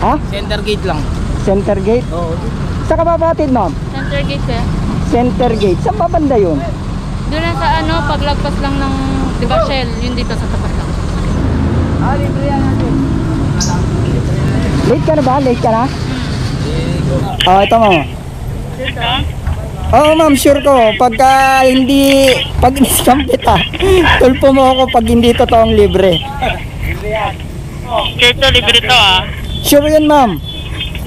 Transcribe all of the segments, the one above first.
Ha? Center gate lang. Center gate? Oo. Sa kababatid, ma'am? Center gate eh. Center gate. Saan ba banda yun? Doon lang sa ano, paglagpas lang ng, di ba Shell, yun dito sa tapat lang. Libre yan natin. Late ka na ba? Late ka na? Oh, ito mo. Oo, ma'am, sure ko. Pagka hindi, pag in-scam kita, tulpo mo ako pag hindi totoong libre. Kaya ito, libre to ah. Sure yun, ma'am.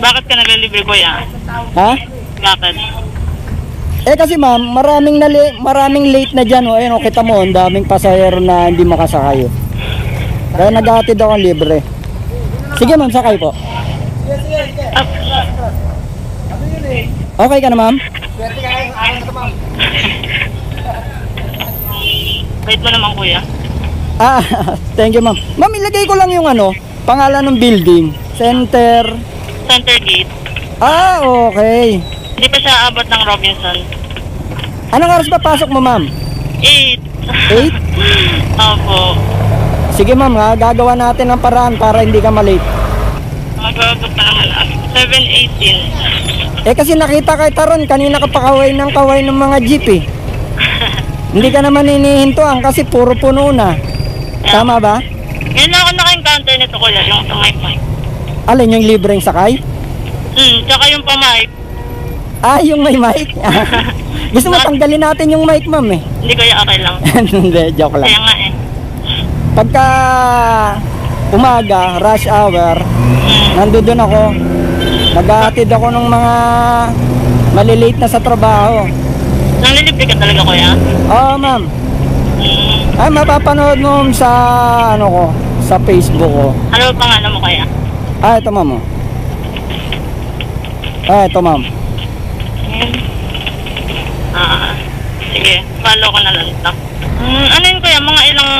Bakit ka naglilibre kuya? Ha? Bakit? Eh kasi ma'am, maraming late na dyan. Ayun, kita mo, ang daming pasahero na hindi makasakay. Kaya naghahatid ako ng libre. Sige ma'am, sakay po. Okay ka na ma'am? Wait mo naman kuya. Ah, thank you ma'am. Ma'am, ilagay ko lang yung ano, pangalan ng building. Center. Center gate. Ah, okay. Hindi pa siya abot ng Robinson. Anong oras ba pasok mo ma'am? 8. 8? Opo. Sige ma'am, ha, gagawa natin ng paraan para hindi ka malate. Mag-abot pa naman. 7:18. Eh kasi nakita kita ron, kanina ka pa kaway ng mga jeep eh. Hindi ka naman hinihintuan kasi puro puno na. Tama ba? Ngayon ako naka-encounter nito kuya, yung sa mic. Alin yung libreng sakay? Tsaka yung pa-mic. Ah, yung may mic? Gusto mo tanggalin natin yung mic ma'am eh? Hindi kuya, okay lang. Hindi, joke lang. Kaya nga eh. Pagka umaga, rush hour, nandoon ako. Naghahatid ako ng mga malilate na sa trabaho. Nanglilibre ka talaga kuya? Oo ma'am. Ay, mapapanood mo sa ano ko, sa Facebook ko. Ano ba pangalan mo kuya? Ah, ito ma'am. Ah, ito ma'am. Sige, follow ko na lang ito. Ano yun kuya, mga ilang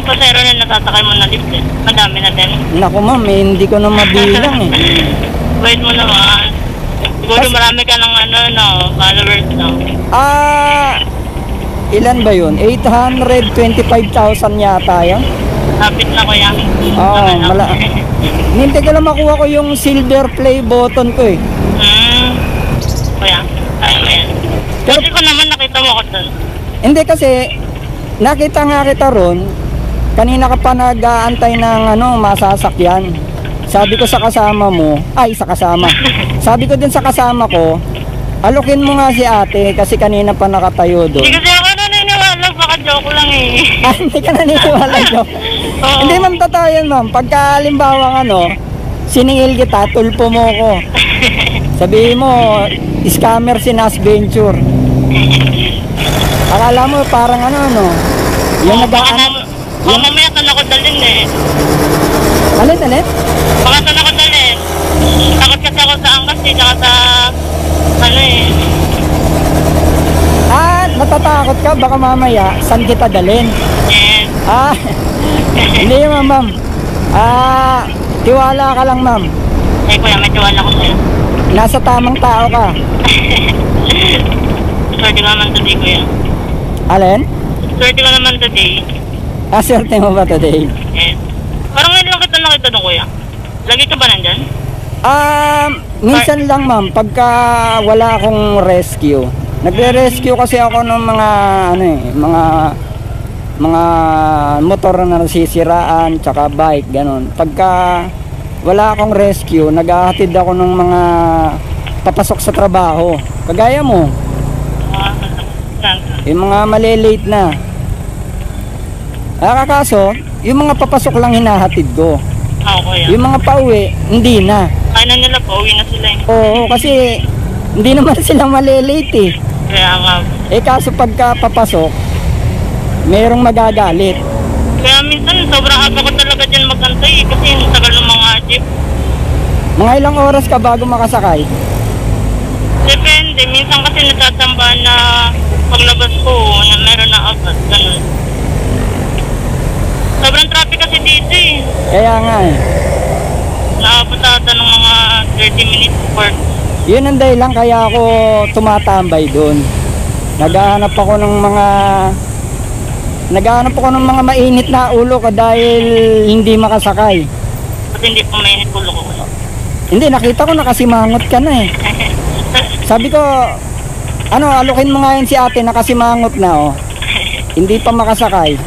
pasero na natasakay mo na libre? Madami na din. Naku ma'am, eh, hindi ko na mabilang eh. Wait mo naman. Siguro marami ka ng ano, no, followers, no? Ah, ilan ba yun? 825,000 yata yun? Lapit na kuya. Oo, Okay na. Nintay ko lang makuha ko yung silver play button ko eh. Kuya, kaya mo yan. Kasi ko naman nakita mo ko dun. Hindi kasi, nakita nga kita ron, kanina ka pa nag-aantay ng ano, masasakyan. Sabi ko sa kasama mo, sabi ko din sa kasama ko, alukin mo nga si ate kasi kanina pa nakatayo doon. Hindi kasi ako naniniwala, baka joke lang eh. Hindi ka naniniwala, joke. Oo. Hindi ma'am, totoo yan ma'am. Pagka halimbawa ano, siningil kita, tulpo mo ko. Sabihin mo, scammer si Nas Venture. Akala mo parang ano, yung mamaya saan ako dalhin eh. Alit? Baka saan ako dalhin. Takot kasi ako sa angkas eh, tsaka sa ano eh. Ah, natatakot ka? Baka mamaya, saan kita dalhin? Yes. Ah, hindi ma'am. Ah, tiwala ka lang ma'am. Eh kuya, may tiwala ko sa'yo. Nasa tamang tao ka. Swerte ko naman today kuya. Alin? Swerte ko naman today. Ah, swerte mo ba today? Yes. Parang ngayon lang kita nakita doon kuya. Lagi ka ba nandyan? Minsan lang ma'am, pagka wala akong rescue. Nagre-rescue kasi ako ng mga mga motor na nasisiraan, tsaka bike, ganun. Pagka wala akong rescue, naghahatid ako ng mga papasok sa trabaho. Kagaya mo, yung mga malilate na. Kaso, yung mga papasok lang hinahatid ko. Oo kuya. Yung mga pauwi, hindi na. Kaya na nila, pauwi na sila eh. Oo, kasi hindi naman sila malilate eh. Kaya nga. Eh kaso pagka papasok, merong magagalit. Kaya minsan sobrang haba ko talaga dyan magantay eh, kasi yung tagal ng mga jeep. Mga ilang oras ka bago makasakay? Depende, minsan kasi natatamba na paglabas ko na meron na agad, ganun. Sobrang traffic kasi dito eh. Kaya nga eh. Naabot ata ng mga 30 minutes for. Yun ang dahilan kaya ako tumatambay doon. Naghahanap ako ng mga mainit na ulo ko dahil hindi makasakay. Kasi hindi pa mainit ulo ko. Hindi, nakita ko nakasimangot ka na eh. Sabi ko, ano, alukin mo nga yun si ate, nakasimangot na oh. Hindi pa makasakay.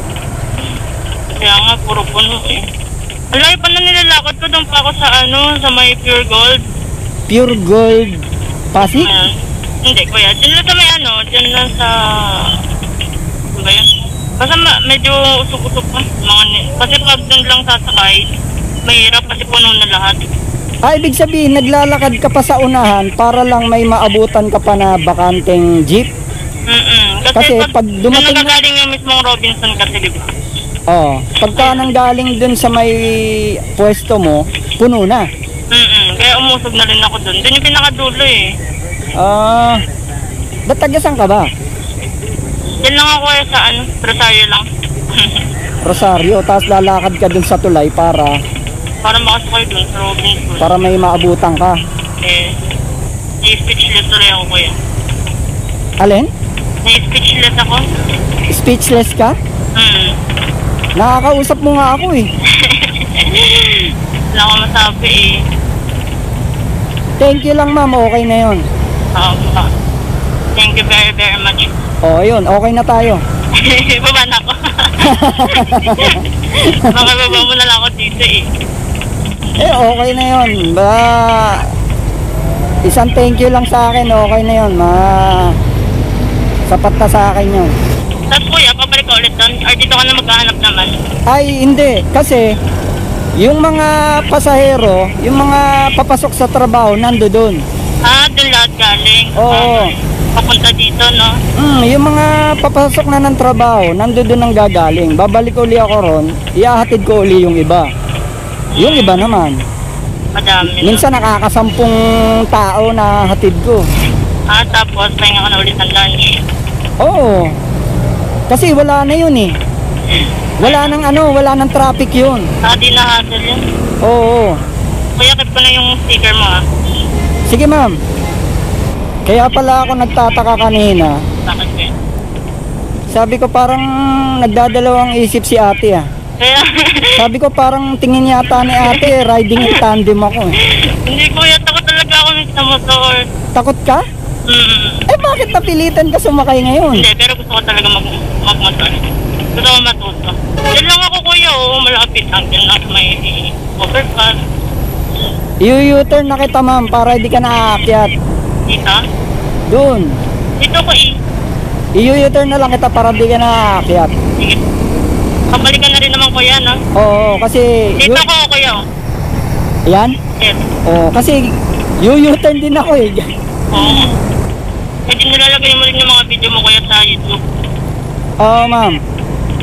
Kaya nga, puro puno eh. Alay pa na nilalakad ko, doon pa ako sa sa may Pure Gold. Pure Gold Pasig? Ayan. Hindi, kuya. Diyan lang sa may diyan lang sa... Ano ba yun? Basta medyo usok-usok pa. Kasi pag doon lang sasakay, mahirap kasi puno na lahat. Ibig sabihin, naglalakad ka pa sa unahan para lang may maabutan ka pa na bakanteng jeep? Kasi pag dumating na... nagagaling yung mismong Robinson kasi, di ba? Oo. Pagka nanggaling dun sa may pwesto mo, puno na. Kaya umusog na rin ako doon. Doon yung pinakadulo eh. Ba't tagasan ka ba? Diyan lang ako sa Rosario lang. Rosario, tapos lalakad ka dun sa tulay para makasakay doon sa Robinson. para may maabutan ka. I-speechless tuloy ako kuya. Alin? Na-speechless ako. Speechless ka? Nakakausap mo nga ako eh. Wala ko masabi eh. Thank you lang ma'am, okay na yun. Thank you very very much. Yun, okay na tayo. Baba na ako. Baka baba mo na lang ako dito eh. Okay na yun. Isang thank you lang sa akin, okay na yun. Sapat na sa akin yun. Tapos kuya, pabalik ka ulit doon? Or dito ka na maghahanap naman? Ay, hindi. Kasi, yung mga pasahero, yung mga papasok sa trabaho, nando doon. Doon lahat galing? Oo. Papunta dito, no? Yung mga papasok na ng trabaho, nando doon ang gagaling. Babalik uli ako ron, iahatid ko uli yung iba. Yung iba naman. Madami. Minsan nakakasampung tao na hatid ko. Tapos, pahinga ka na ulit ng lunch. Oo. Kasi wala na yun eh. Wala nang traffic yun. Di na hassle yun. Oo. Kuya, keep ko na yung sticker mo Sige ma'am. Kaya pala ako nagtataka kanina. Bakit kuya? Sabi ko parang nagdadalawang isip si ate ah. Kaya, Sabi ko parang tingin yata ni ate riding in tandem ako eh. hindi kuya, takot talaga ako sa motor. Takot ka? Bakit napilitan ka sumakay ngayon? Hindi, pero gusto ko talaga mag-motor. Gusto ko matuto. Diyan lang ako kuya, malapit lang. Diyan lang may overpass. U-turn na kita ma'am para hindi ka naaakyat. Dito? Doon. Dito ko U-turn na lang kita para hindi ka naaakyat. Sige. Kabalikan na rin naman kuya, no? Oo, kasi... Dito ko kuya. Yan? Yes. Oo, kasi U-turn din ako eh. Oo. Pwede nilalagay mo rin yung mga video mo kuya sa YouTube. Oo ma'am.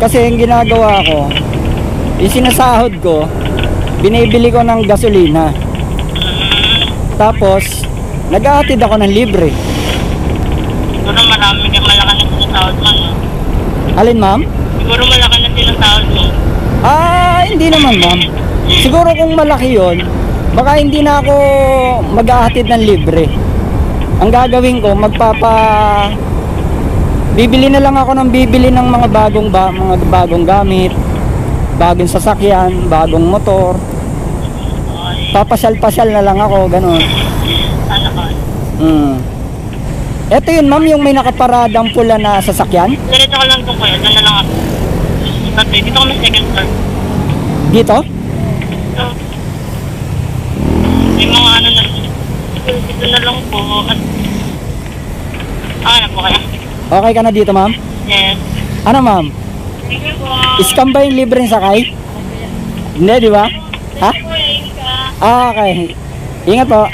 Kasi yung ginagawa ko, yung sinasahod ko, binibili ko ng gasolina. Tapos, nag-aatid ako ng libre. Siguro malaki na sinasahod mo, no? Alin ma'am? Siguro malaki na sinasahod mo. Hindi naman ma'am. Siguro kung malaki yon, baka hindi na ako mag-aatid ng libre. Ang gagawin ko, bibili na lang ako ng bibili ng mga bagong gamit, bagong sasakyan, bagong motor. Papasyal-pasyal na lang ako, ganun. Sana ka. Ito yun ma'am, yung may nakaparadang pula na sasakyan. Diretso ko lang itong kuya, dyan na lang ako. Dito kami second floor. Dito? So, may mga na dito na lang po. At po kaya? Okay ka na dito ma'am? Yes. Ano ma'am? Thank you po. Scam ba yung libreng sakay? Hindi, di ba? Ha? Okay. Ingat po.